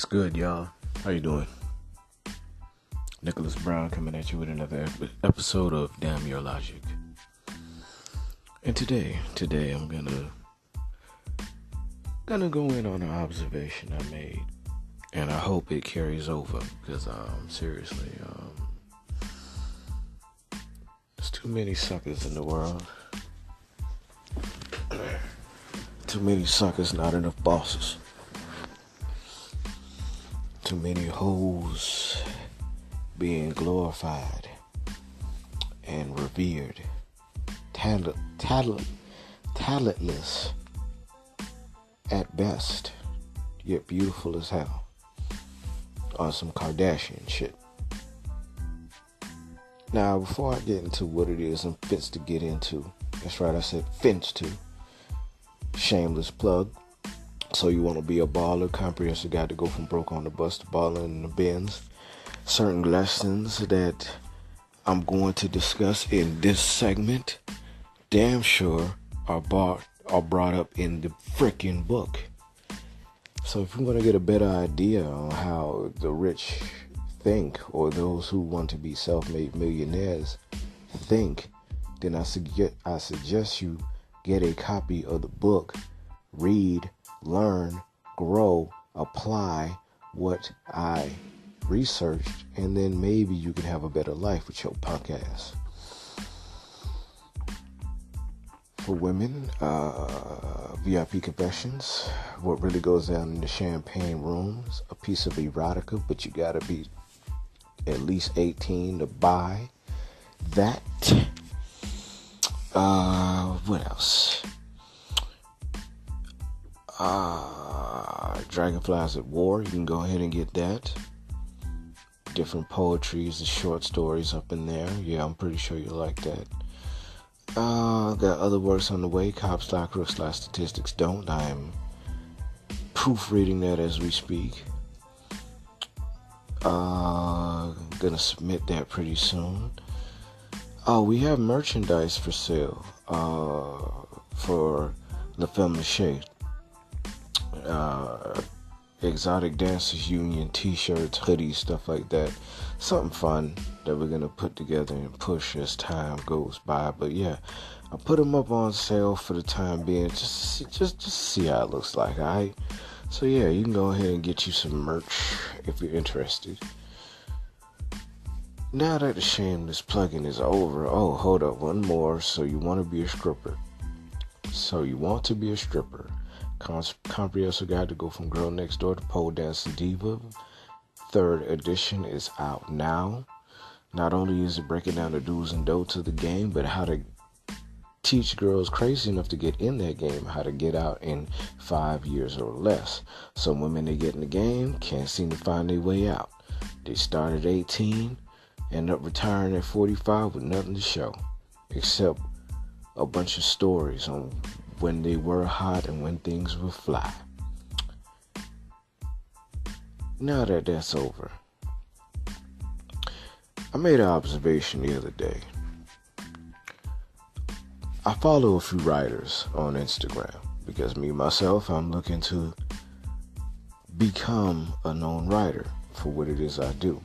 What's good, y'all? How you doing? Nicholas Brown coming at you with another episode of Damn Your Logic. And today I'm gonna go in on an observation I made, and I hope it carries over because seriously, there's too many suckers in the world. Too many suckers, not enough bosses. Too many hoes being glorified and revered. Talentless at best, yet beautiful as hell. On some Kardashian shit. Now, before I get into what it is I'm fits to get into, that's right, I said fence to. Shameless plug. So you want to be a baller, comprehensive guide to go from broke on the bus to balling in the bins. Certain lessons that I'm going to discuss in this segment, damn sure are brought up in the freaking book. So if you want to get a better idea on how the rich think, or those who want to be self-made millionaires think, then I suggest you get a copy of the book, read, learn, grow, apply what I researched, and then maybe you can have a better life with your punk ass. For women, VIP confessions, what really goes down in the champagne rooms, a piece of erotica, but you gotta be at least 18 to buy that. What else? Dragonflies at War, you can go ahead and get that. Different poetries and short stories up in there. Yeah, I'm pretty sure you'll like that. Got other works on the way. Cops Lie, Crooks Lie, Statistics Don't. I'm proofreading that as we speak. Gonna submit that pretty soon. Oh, we have merchandise for sale for La Femme Shade. Exotic Dancers Union t-shirts, hoodies, stuff like that. Something fun that we're gonna put together and push as time goes by. But yeah, I put them up on sale for the time being, just see how it looks like. Alright, so yeah, you can go ahead and get you some merch if you're interested. Now that the shameless plugging is over, oh, hold up, one more. So you want to be a stripper? Comprehensive Guide to Go from Girl Next Door to Pole Dancing Diva. 3rd edition is out now. Not only is it breaking down the do's and don'ts of the game, but how to teach girls crazy enough to get in that game, how to get out in 5 years or less. Some women, they get in the game, can't seem to find their way out. They start at 18, end up retiring at 45 with nothing to show, except a bunch of stories on when they were hot and when things were fly. Now that that's over, I made an observation the other day. I follow a few writers on Instagram because me, myself, I'm looking to become a known writer for what it is I do.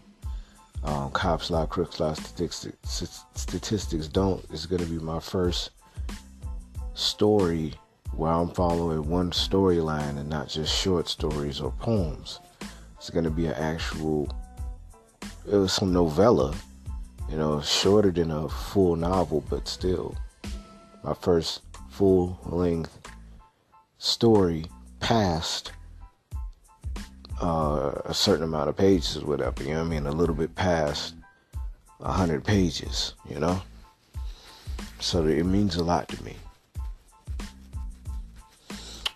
Cops Lie, Crooks Lie, Statistics Don't is going to be my first story where I'm following one storyline and not just short stories or poems. It's going to be it was some novella, shorter than a full novel, but still my first full-length story past a certain amount of pages or whatever, a little bit past 100 pages, so it means a lot to me.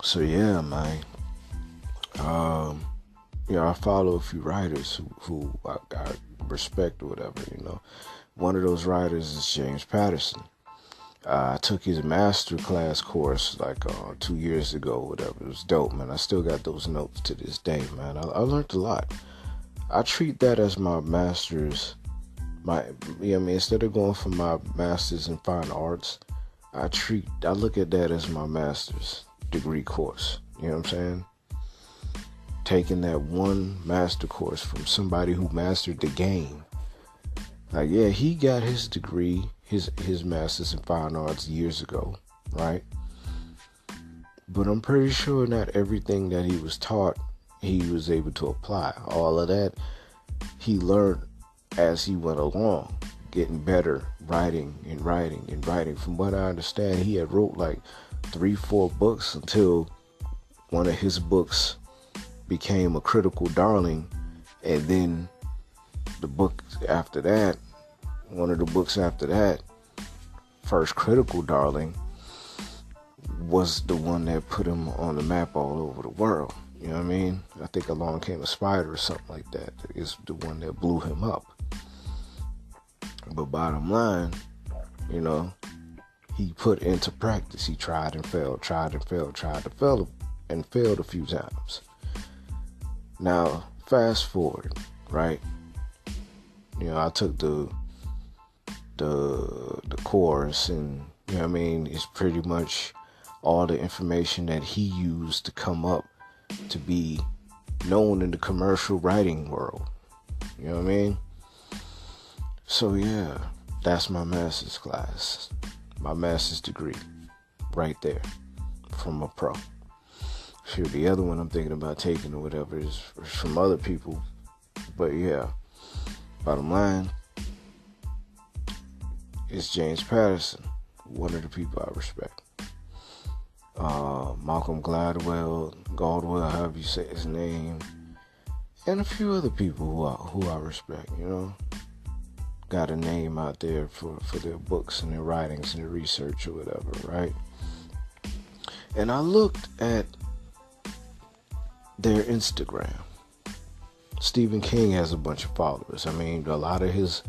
So yeah, man, I follow a few writers who I respect or whatever, One of those writers is James Patterson. I took his master class course 2 years ago, whatever. It was dope, man. I still got those notes to this day, man. I learned a lot. I treat that as my master's, instead of going for my master's in fine arts, I look at that as my master's degree course. You know what I'm saying? taking that one master course from somebody who mastered the game. Like, yeah, he got his degree, his master's in fine arts years ago, right? But I'm pretty sure not everything that he was taught, he was able to apply. All of that, he learned as he went along, getting better, writing. From what I understand, he had wrote like 3-4 books until one of his books became a critical darling, and then the book after that, one of the books after that, first critical darling, was the one that put him on the map all over the world. You know what I mean? I think Along Came a Spider or something like that is the one that blew him up. But bottom line, you know, he put into practice. He tried and failed, and failed a few times. Now, fast forward, right? You know, I took the course, and you know what I mean, it's pretty much all the information that he used to come up to be known in the commercial writing world. You know what I mean? So yeah, that's my master's class, my master's degree, right there, from a pro. Sure, the other one I'm thinking about taking or whatever is from other people, but yeah, bottom line, it's James Patterson, one of the people I respect. Malcolm Gladwell, however you say his name, and a few other people who I respect, you know. Got a name out there for their books and their writings and their research or whatever, right? And I looked at their Instagram. Stephen King has a bunch of followers. I mean, a lot of his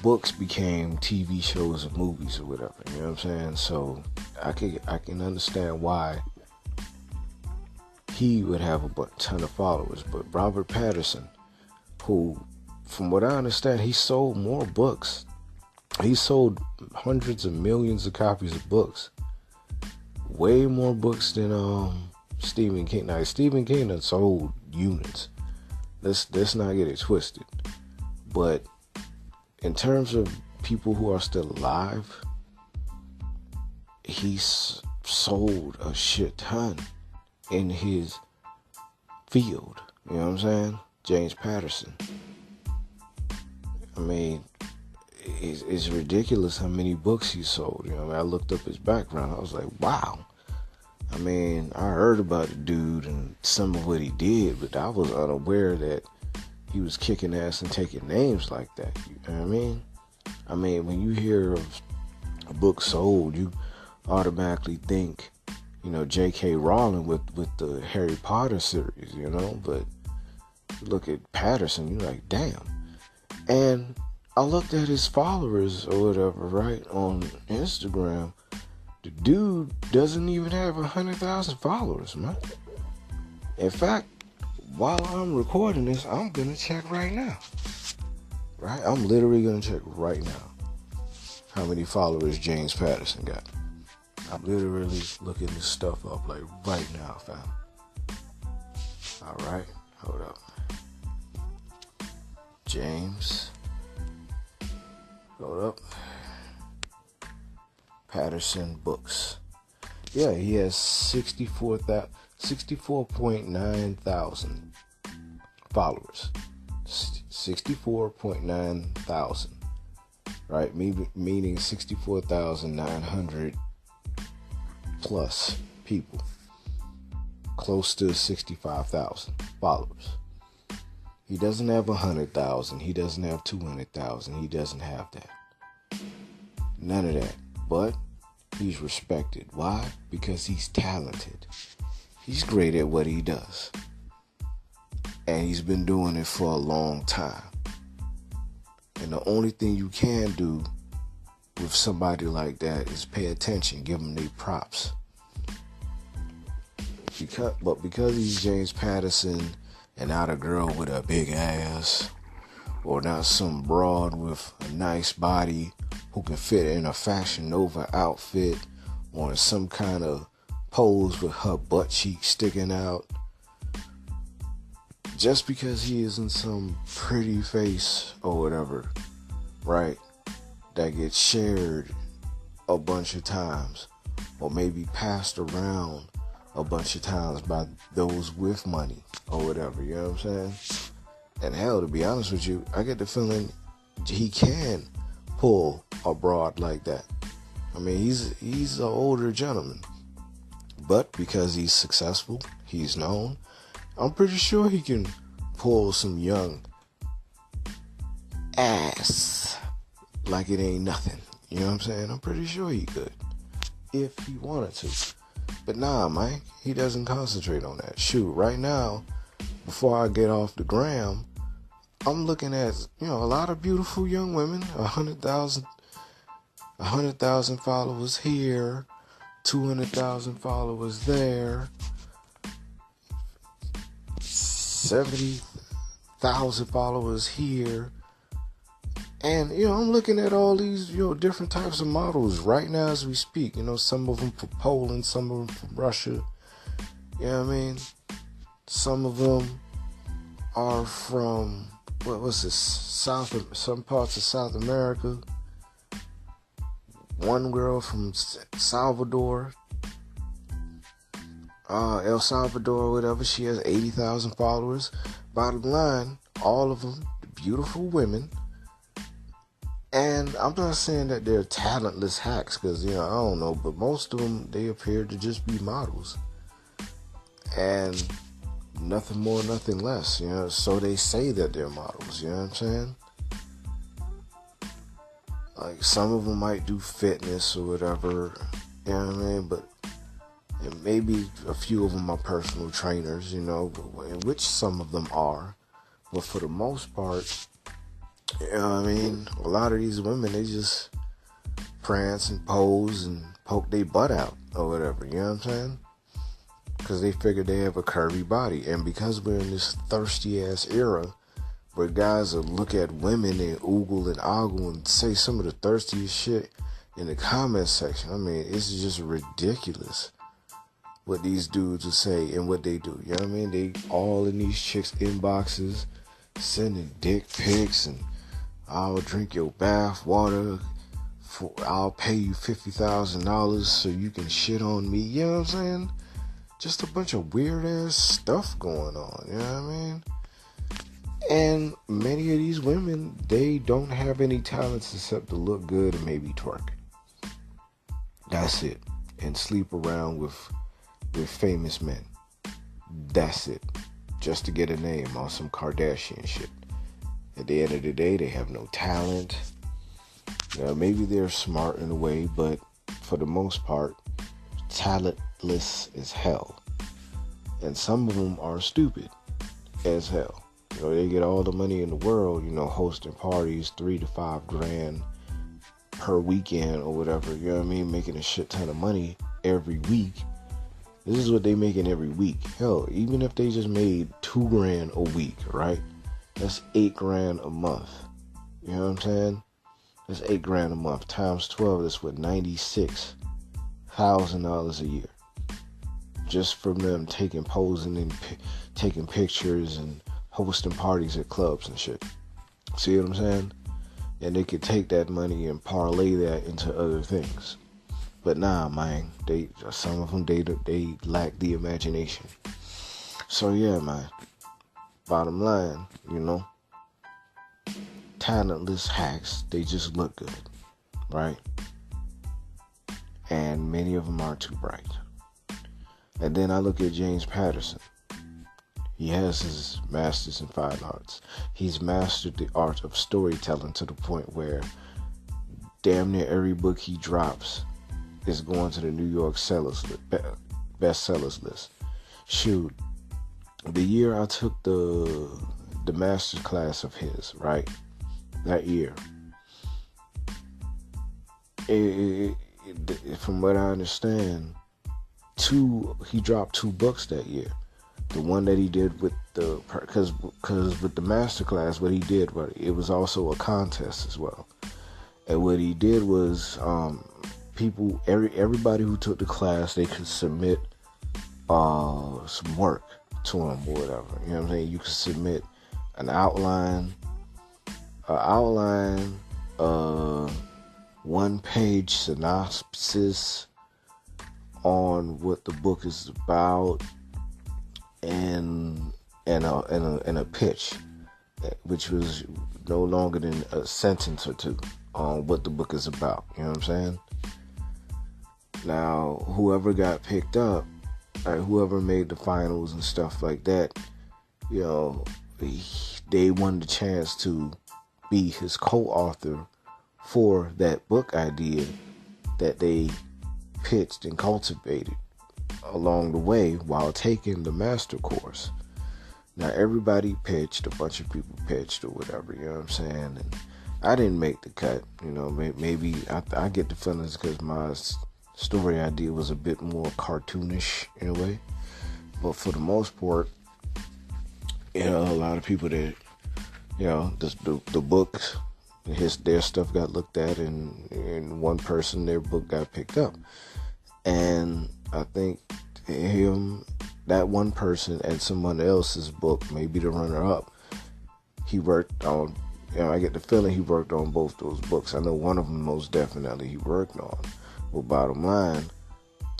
books became TV shows or movies or whatever, you know what I'm saying? So I can understand why he would have a ton of followers. But Robert Patterson, who, from what I understand, he sold more books. He sold hundreds of millions of copies of books. Way more books than Stephen King. Now, Stephen King done sold units. Let's not get it twisted. But in terms of people who are still alive, he's sold a shit ton in his field. You know what I'm saying? James Patterson. I mean, it's ridiculous how many books he sold. You know, I mean, I looked up his background. I was like, wow. I mean, I heard about the dude and some of what he did, but I was unaware that he was kicking ass and taking names like that. You know what I mean? I mean, when you hear of a book sold, you automatically think, you know, J.K. Rowling with the Harry Potter series, you know? But you look at Patterson, you're like, damn. And I looked at his followers or whatever, right, on Instagram. The dude doesn't even have 100,000 followers, man. In fact, while I'm recording this, I'm going to check right now. Right? I'm literally going to check right now how many followers James Patterson got. I'm literally looking this stuff up like right now, fam. Alright, hold up. James. Hold up. Patterson books. Yeah, he has 64.9 thousand followers. 64.9 thousand. Right? Meaning 64,900 plus people. Close to 65,000 followers. He doesn't have 100,000. He doesn't have 200,000. He doesn't have that. None of that. But he's respected. Why? Because he's talented. He's great at what he does. And he's been doing it for a long time. And the only thing you can do with somebody like that is pay attention. Give them their props. Because he's James Patterson and not a girl with a big ass, or not some broad with a nice body who can fit in a Fashion Nova outfit or in some kind of pose with her butt cheeks sticking out, just because he isn't some pretty face or whatever, right, that gets shared a bunch of times or maybe passed around a bunch of times by those with money or whatever, you know what I'm saying? And hell, to be honest with you, I get the feeling he can pull a broad like that. I mean, he's an older gentleman, but because he's successful, he's known, I'm pretty sure he can pull some young ass like it ain't nothing. You know what I'm saying? I'm pretty sure he could if he wanted to. But nah, man, he doesn't concentrate on that. Shoot, right now, before I get off the gram, I'm looking at, a lot of beautiful young women, 100,000 followers here, 200,000 followers there, 70,000 followers here. And, I'm looking at all these, different types of models right now as we speak. Some of them from Poland, some of them from Russia. You know what I mean? Some of them are from, what's this, some parts of South America. One girl from Salvador, El Salvador, whatever. She has 80,000 followers. Bottom line, all of them beautiful women. And I'm not saying that they're talentless hacks, because, I don't know, but most of them, they appear to just be models. And nothing more, nothing less, so they say that they're models, you know what I'm saying? Like, some of them might do fitness or whatever, you know what I mean? But and maybe a few of them are personal trainers, which some of them are. But for the most part, you know what I mean? A lot of these women, they just prance and pose and poke their butt out or whatever, you know what I'm saying? Because they figure they have a curvy body. And because we're in this thirsty-ass era where guys will look at women and oogle and ogle and say some of the thirstiest shit in the comment section, I mean, it's just ridiculous what these dudes will say and what they do. You know what I mean? They all in these chicks' inboxes sending dick pics and I'll drink your bath water. I'll pay you $50,000 so you can shit on me. You know what I'm saying? Just a bunch of weird ass stuff going on. You know what I mean? And many of these women, they don't have any talents except to look good and maybe twerk. That's it. And sleep around with famous men. That's it. Just to get a name on some Kardashian shit. At the end of the day, they have no talent. Maybe they're smart in a way, but for the most part, talentless as hell. And some of them are stupid as hell. They get all the money in the world, hosting parties, $3,000 to $5,000 per weekend or whatever, you know what I mean? Making a shit ton of money every week. This is what they making every week. Hell, even if they just made $2,000 a week, right? That's $8,000 a month. You know what I'm saying? That's $8,000 a month times 12. That's what, $96,000 a year, just from them posing and taking pictures and hosting parties at clubs and shit. See what I'm saying? And they could take that money and parlay that into other things. But nah, man, some of them they lack the imagination. So yeah, man. Bottom line, talentless hacks, they just look good, right? And many of them aren't too bright. And then I look at James Patterson. He has his master's in fine arts. He's mastered the art of storytelling to the point where damn near every book he drops is going to the New York bestsellers list. Shoot, the year I took the master's class of his, right? That year, from what I understand, he dropped 2 books that year. The one that he did with because with the master class, what he did, it was also a contest as well. And what he did was, everybody who took the class, they could submit some work to them or whatever. You know what I'm saying? You can submit an outline, a one-page synopsis on what the book is about, and a pitch, which was no longer than a sentence or two on what the book is about. You know what I'm saying? Now, whoever got picked up, whoever made the finals and stuff like that, you know, they won the chance to be his co-author for that book idea that they pitched and cultivated along the way while taking the master course. Now, everybody pitched, a bunch of people pitched or whatever, you know what I'm saying? And I didn't make the cut, you know, maybe I get the feelings because my story idea was a bit more cartoonish in a way. But for the most part, you know, a lot of people that, you know, the books, their stuff got looked at, and one person, their book got picked up. And I think that one person and someone else's book, maybe the runner-up, he worked on, you know, I get the feeling he worked on both those books. I know one of them most definitely he worked on. Well, bottom line,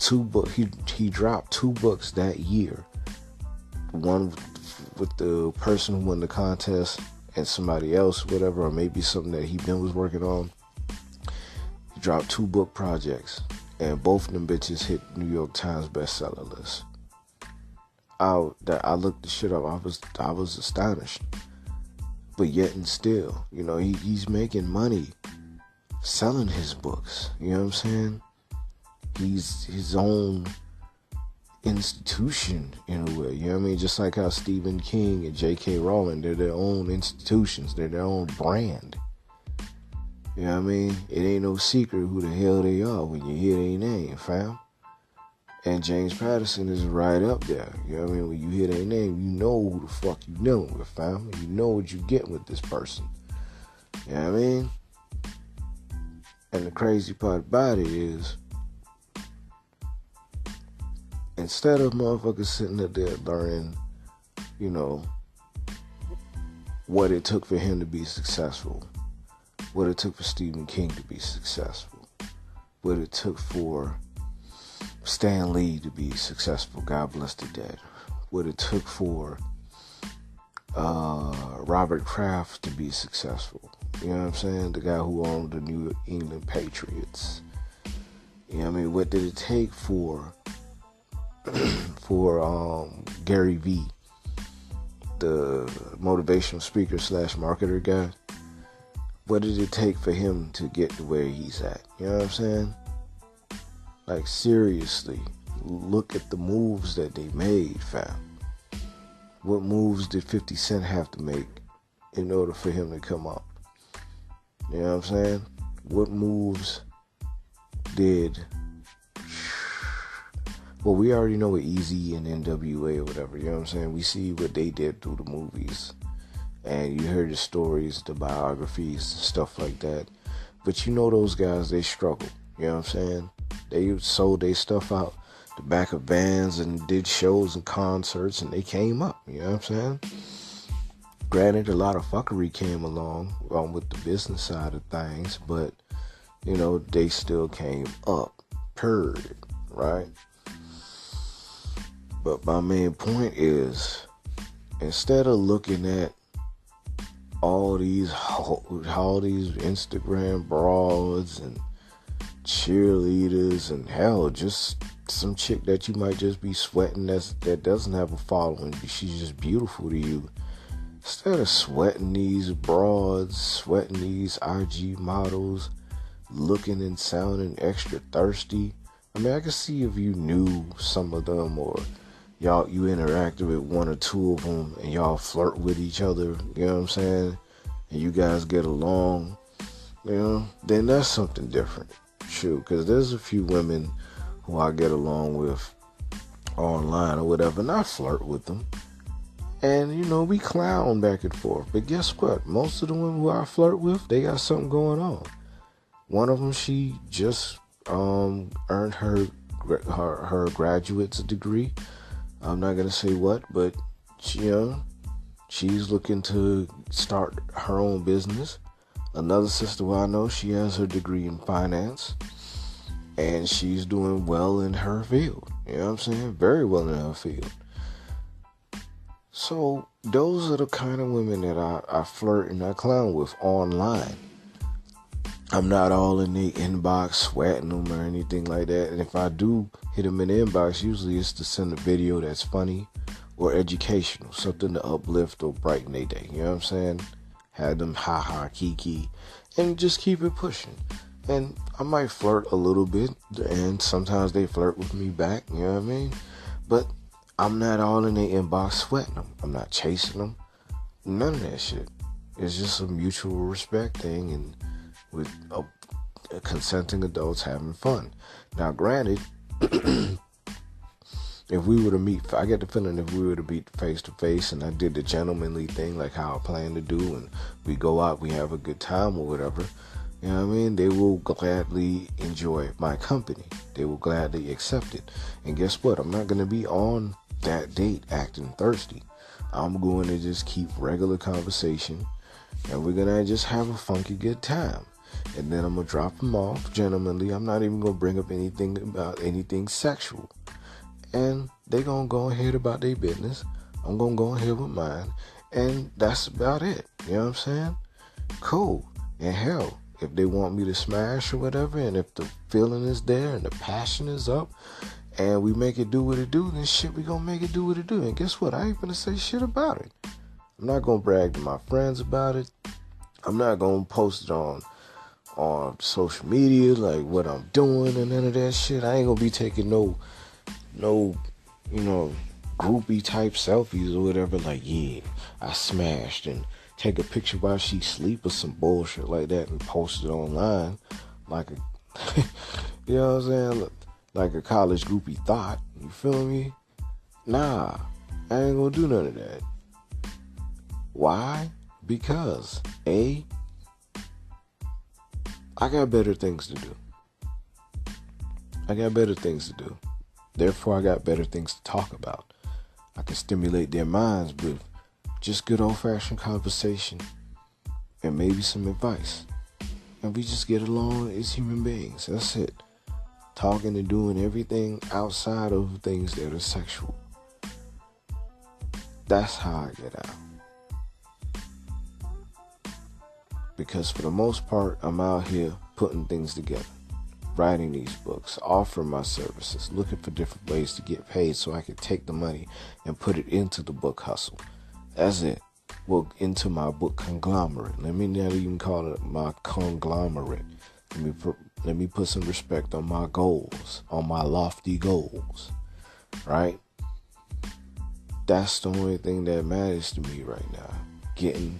he dropped 2 books that year. One with the person who won the contest and somebody else, whatever, or maybe something that he been was working on. He dropped 2 book projects, and both of them bitches hit New York Times bestseller list. I looked the shit up. I was astonished. But yet and still, you know, he's making money selling his books. You know what I'm saying? He's his own institution in a way. You know what I mean? Just like how Stephen King and J.K. Rowling, they're their own institutions. They're their own brand. You know what I mean? It ain't no secret who the hell they are when you hear their name, fam. And James Patterson is right up there. You know what I mean? When you hear their name, you know who the fuck you dealing with, fam. You know what you get with this person. You know what I mean? And the crazy part about it is, instead of motherfuckers sitting up there learning, you know, what it took for him to be successful, what it took for Stephen King to be successful, what it took for Stan Lee to be successful, God bless the dead, what it took for Robert Kraft to be successful. You know what I'm saying? The guy who owned the New England Patriots. You know what I mean? What did it take for Gary Vee, the motivational speaker / marketer guy? What did it take for him to get to where he's at? You know what I'm saying? Like, seriously, look at the moves that they made, fam. What moves did 50 Cent have to make in order for him to come up? You know what I'm saying? What moves did... Well, we already know what Eazy and NWA or whatever, you know what I'm saying? We see what they did through the movies. And you heard the stories, the biographies, stuff like that. But you know those guys, they struggle. You know what I'm saying? They sold their stuff out the back of vans and did shows and concerts, and they came up. You know what I'm saying? Granted, a lot of fuckery came along with the business side of things, but, you know, they still came up. Period. Right? But my main point is, instead of looking at all these Instagram broads and cheerleaders and hell, just some chick that you might just be sweating that doesn't have a following, but she's just beautiful to you. Instead of sweating these broads, sweating these IG models, looking and sounding extra thirsty. I mean, I could see if you knew some of them, or you interacted with one or two of them and y'all flirt with each other, you know what I'm saying? And you guys get along, you know, then that's something different. Shoot, because there's a few women who I get along with online or whatever, and I flirt with them. And, you know, we clown back and forth. But guess what? Most of the women who I flirt with, they got something going on. One of them, she just earned her graduate's degree I'm not gonna say what, but she's looking to start her own business. Another sister who I know, she has her degree in finance, and she's doing well in her field. You know what I'm saying? Very well in her field. So those are the kind of women that I flirt and I clown with online. I'm not all in the inbox sweating them or anything like that. And if I do hit them in the inbox, usually it's to send a video that's funny or educational, something to uplift or brighten their day. You know what I'm saying? Have them ha-ha, kiki, and just keep it pushing. And I might flirt a little bit, and sometimes they flirt with me back, you know what I mean? But I'm not all in the inbox sweating them. I'm not chasing them. None of that shit. It's just a mutual respect thing, and with consenting adults having fun. Now, granted, if we were to meet, I get the feeling if we were to meet face to face and I did the gentlemanly thing like how I plan to do, and we go out, we have a good time or whatever, you know what I mean? They will gladly enjoy my company. They will gladly accept it. And guess what? I'm not going to be on that date acting thirsty. I'm going to just keep regular conversation, and we're going to just have a funky good time. And then I'm going to drop them off gentlemanly. I'm not even going to bring up anything about anything sexual. And they going to go ahead about their business. I'm going to go ahead with mine. And that's about it. You know what I'm saying? Cool. And hell, if they want me to smash or whatever, and if the feeling is there and the passion is up, and we make it do what it do, then shit, we going to make it do what it do. And guess what? I ain't going to say shit about it. I'm not going to brag to my friends about it. I'm not going to post it on social media, like what I'm doing and none of that shit. I ain't gonna be taking no, groupie type selfies or whatever. Like, yeah, I smashed, and take a picture while she sleep or some bullshit like that and post it online, like a, you know what I'm saying, like a college groupie thought. You feel me? Nah, I ain't gonna do none of that. Why? Because I got better things to do. Therefore, I got better things to talk about. I can stimulate their minds with just good old-fashioned conversation and maybe some advice. And we just get along as human beings. That's it. Talking and doing everything outside of things that are sexual. That's how I get out. Because for the most part, I'm out here putting things together, writing these books, offering my services, looking for different ways to get paid so I can take the money and put it into the book hustle. That's it. Well, into my book conglomerate. Let me not even call it my conglomerate. Let me put some respect on my goals, on my lofty goals, right? That's the only thing that matters to me right now. Getting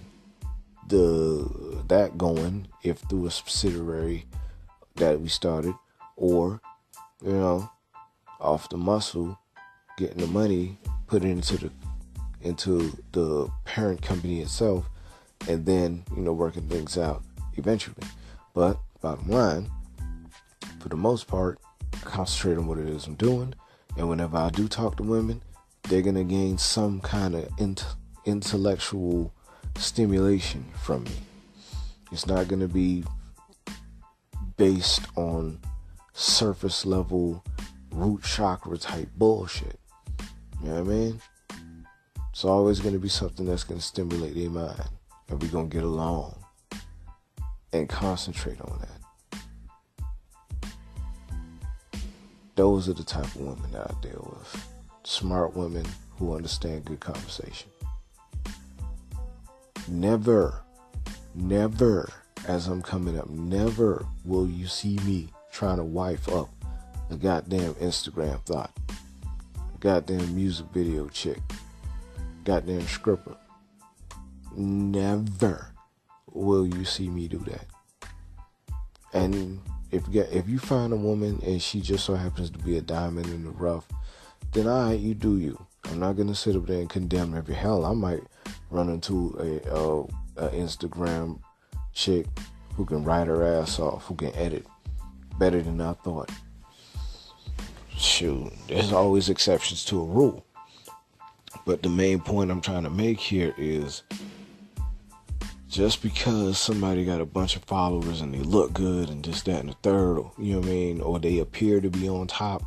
that going, if through a subsidiary that we started, or off the muscle, getting the money, put it into the parent company itself, and then working things out eventually. But bottom line, for the most part, concentrate on what it is I'm doing, and whenever I do talk to women, they're gonna gain some kind of intellectual stimulation from me. It's not going to be based on surface level root chakra type bullshit. You know what I mean? It's always going to be something that's going to stimulate their mind, and we're going to get along and concentrate on that. Those are the type of women that I deal with. Smart women who understand good conversation. Never, as I'm coming up, never will you see me trying to wife up a goddamn Instagram thought, a goddamn music video chick, goddamn stripper. Never will you see me do that. And if you find a woman and she just so happens to be a diamond in the rough, then alright, you do you. I'm not gonna sit up there and condemn every hell. I might run into a Instagram chick who can write her ass off, who can edit better than I thought. Shoot, there's always exceptions to a rule. But the main point I'm trying to make here is, just because somebody got a bunch of followers and they look good and this, that, and the third, you know what I mean, or they appear to be on top,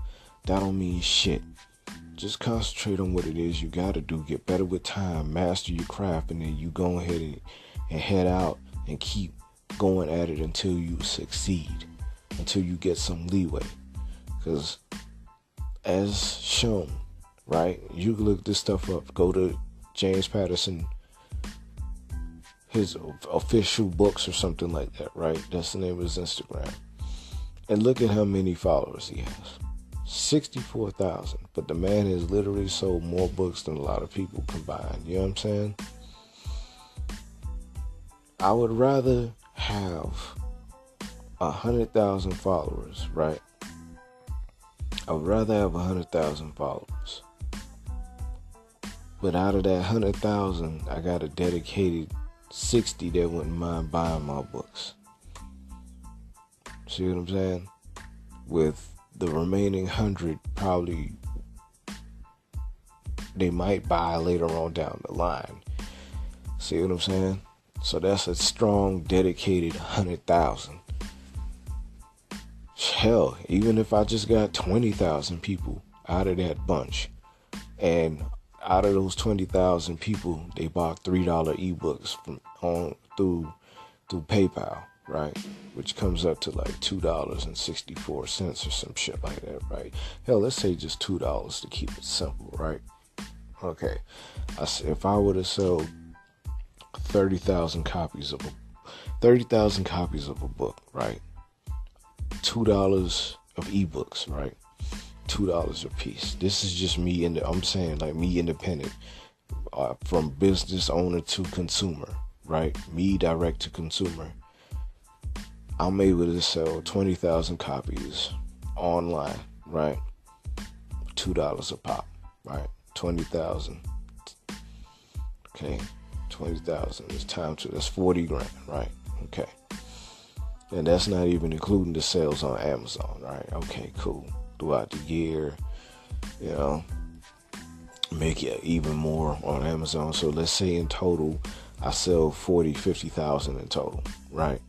that don't mean shit. Just concentrate on what it is you gotta do. Get better with time, master your craft, and then you go ahead and head out and keep going at it until you succeed, until you get some leeway. Because as shown, right, you can look this stuff up. Go to James Patterson, his official books or something like that, right? That's the name of his Instagram. And look at how many followers he has. 64,000. But the man has literally sold more books than a lot of people combined. You know what I'm saying? I would rather have 100,000 followers, right? I would rather have 100,000 followers. But out of that 100,000, I got a dedicated 60 that wouldn't mind buying my books. See what I'm saying? With the remaining 100, probably they might buy later on down the line. See what I'm saying? So that's a strong, dedicated 100,000. Hell, even if I just got 20,000 people out of that bunch, and out of those 20,000 people, they bought $3 ebooks through PayPal, right? Which comes up to like $2.64 or some shit like that, right? Hell, let's say just $2 to keep it simple, right? Okay, if I were to sell 30,000 copies of a book, right? $2 of ebooks, right? $2 a piece. This is just me, I'm saying like me independent, from business owner to consumer, right? Me direct to consumer. I'm able to sell 20,000 copies online, right? $2 a pop, right? 20,000. Okay, 20,000 is that's 40 grand, right? Okay. And that's not even including the sales on Amazon, right? Okay, cool. Throughout the year, you know, make it even more on Amazon. So let's say in total, I sell 50,000 in total, right?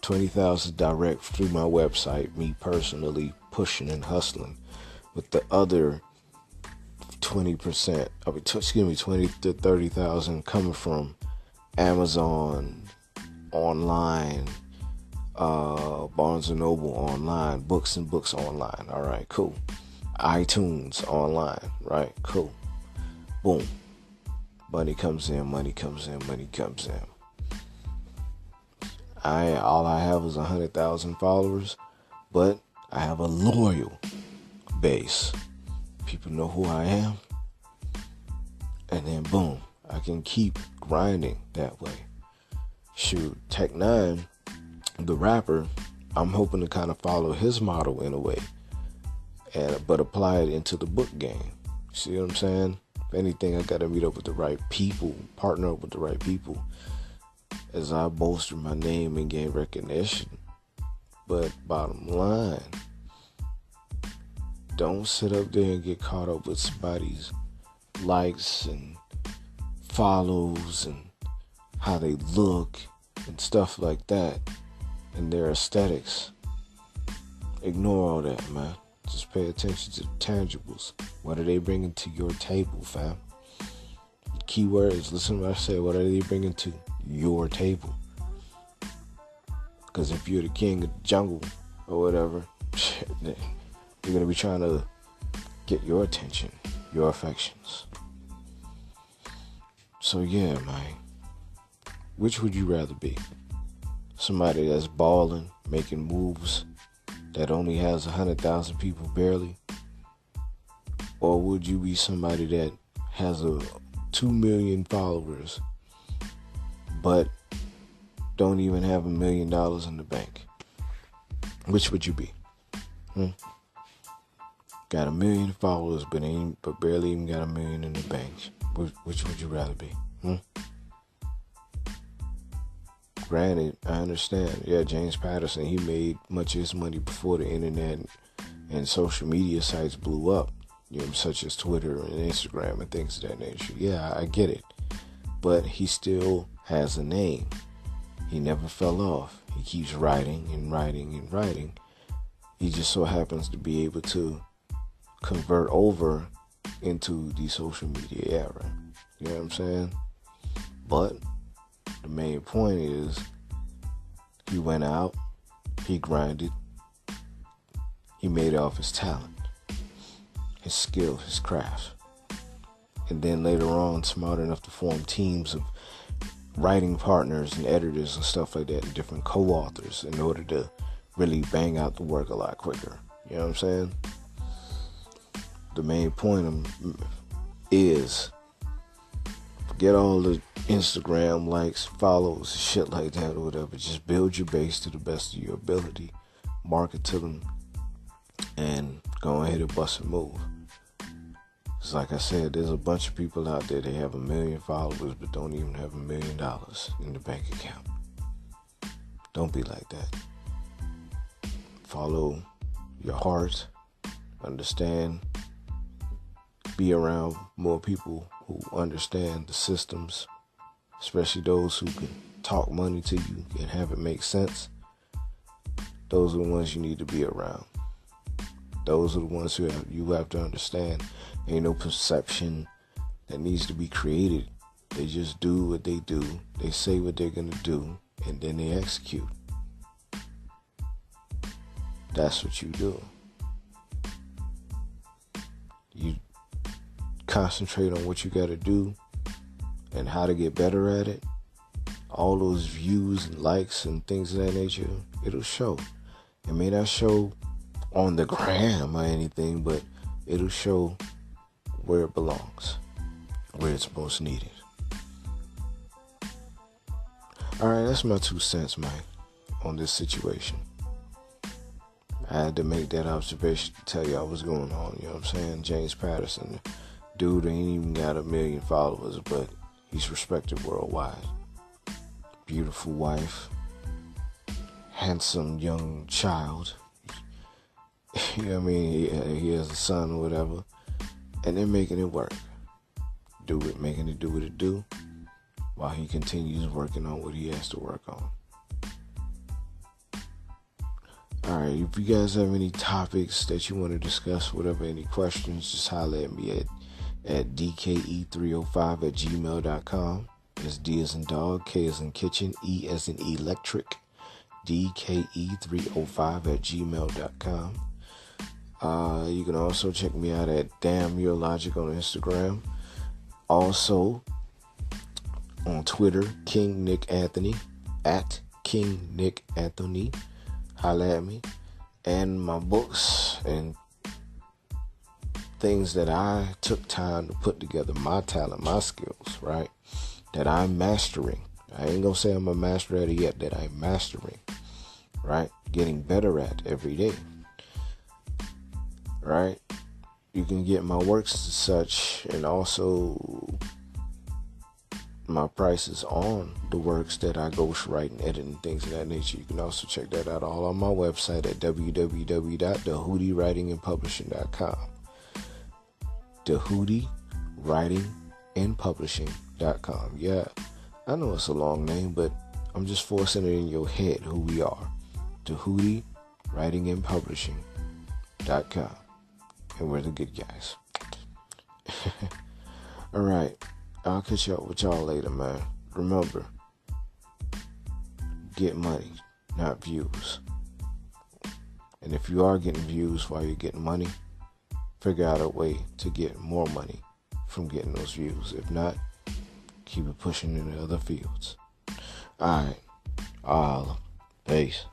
20,000 direct through my website, me personally pushing and hustling, with the other 20%, 20 to 30,000 coming from Amazon, online, Barnes & Noble online, Books and Books online. All right, cool. iTunes online, right? Cool. Boom. Money comes in. All I have is 100,000 followers, but I have a loyal base. People know who I am. And then boom, I can keep grinding that way. Shoot, Tech Nine, the rapper, I'm hoping to kind of follow his model in a way, but apply it into the book game. See what I'm saying? If anything, I got to meet up with the right people, partner up with the right people, as I bolster my name and gain recognition. But bottom line, don't sit up there and get caught up with somebody's likes and follows and how they look and stuff like that, and their aesthetics. Ignore all that, man. Just pay attention to the tangibles. What are they bringing to your table, fam? The key word is, listen to what I say. What are they bringing to your table? Because if you're the king of the jungle or whatever, you're going to be trying to get your attention, your affections. So yeah, man. Which would you rather be? Somebody that's balling, making moves, that only has 100,000 people barely? Or would you be somebody that has 2 million followers, but don't even have $1 million in the bank? Which would you be? Got 1 million followers, but barely even got $1 million in the bank. Which would you rather be? Granted, I understand. Yeah, James Patterson, he made much of his money before the internet and social media sites blew up. such as Twitter and Instagram and things of that nature. Yeah, I get it. But he still has a name. He never fell off. He keeps writing and writing and writing. He just so happens to be able to convert over into the social media era. You know what I'm saying? But the main point is he went out, he grinded, he made it off his talent, his skill, his craft. And then later on, smart enough to form teams of writing partners and editors and stuff like that, and different co-authors in order to really bang out the work a lot quicker. You know what I'm saying? The main point is forget all the Instagram likes, follows, shit like that or whatever. Just build your base to the best of your ability, market to them, and go ahead and bust and move. It's like I said, there's a bunch of people out there that have 1 million followers but don't even have $1 million in the bank account. Don't be like that. Follow your heart, understand, be around more people who understand the systems, especially those who can talk money to you and have it make sense. Those are the ones you need to be around. Those are the ones who you have to understand. Ain't no perception that needs to be created. They just do what they do. They say what they're going to do, and then they execute. That's what you do. You concentrate on what you got to do and how to get better at it. All those views and likes and things of that nature, it'll show. It may not show on the gram or anything, but it'll show where it belongs, where it's most needed. Alright, that's my 2 cents, man, on this situation. I had to make that observation to tell y'all what's going on, you know what I'm saying? James Patterson, dude ain't even got 1 million followers, but he's respected worldwide. Beautiful wife, handsome young child. You know what I mean? He has a son or whatever. And they're making it work. Making it do what it do, while he continues working on what he has to work on. Alright, if you guys have any topics that you want to discuss, whatever, any questions, just holler at me at dke305@gmail.com. That's D as in dog, K as in kitchen, E as in electric, dke305@gmail.com. You can also check me out at Damn Your Logic on Instagram. Also on Twitter, King Nick Anthony, at King Nick Anthony. Holla at me. And my books and things that I took time to put together, my talent, my skills, right? That I'm mastering. I ain't gonna say I'm a master at it yet, that I'm mastering, right? Getting better at every day. Right? You can get my works as such, and also my prices on the works that I ghostwrite and edit and things of that nature. You can also check that out all on my website at www.thehoodiewritingandpublishing.com. thehoodiewritingandpublishing.com. Yeah, I know it's a long name, but I'm just forcing it in your head who we are. thehoodiewritingandpublishing.com. And we're the good guys. Alright, I'll catch up with y'all later, man. Remember, get money, not views. And if you are getting views while you're getting money, figure out a way to get more money from getting those views. If not, keep it pushing in the other fields. Alright, peace.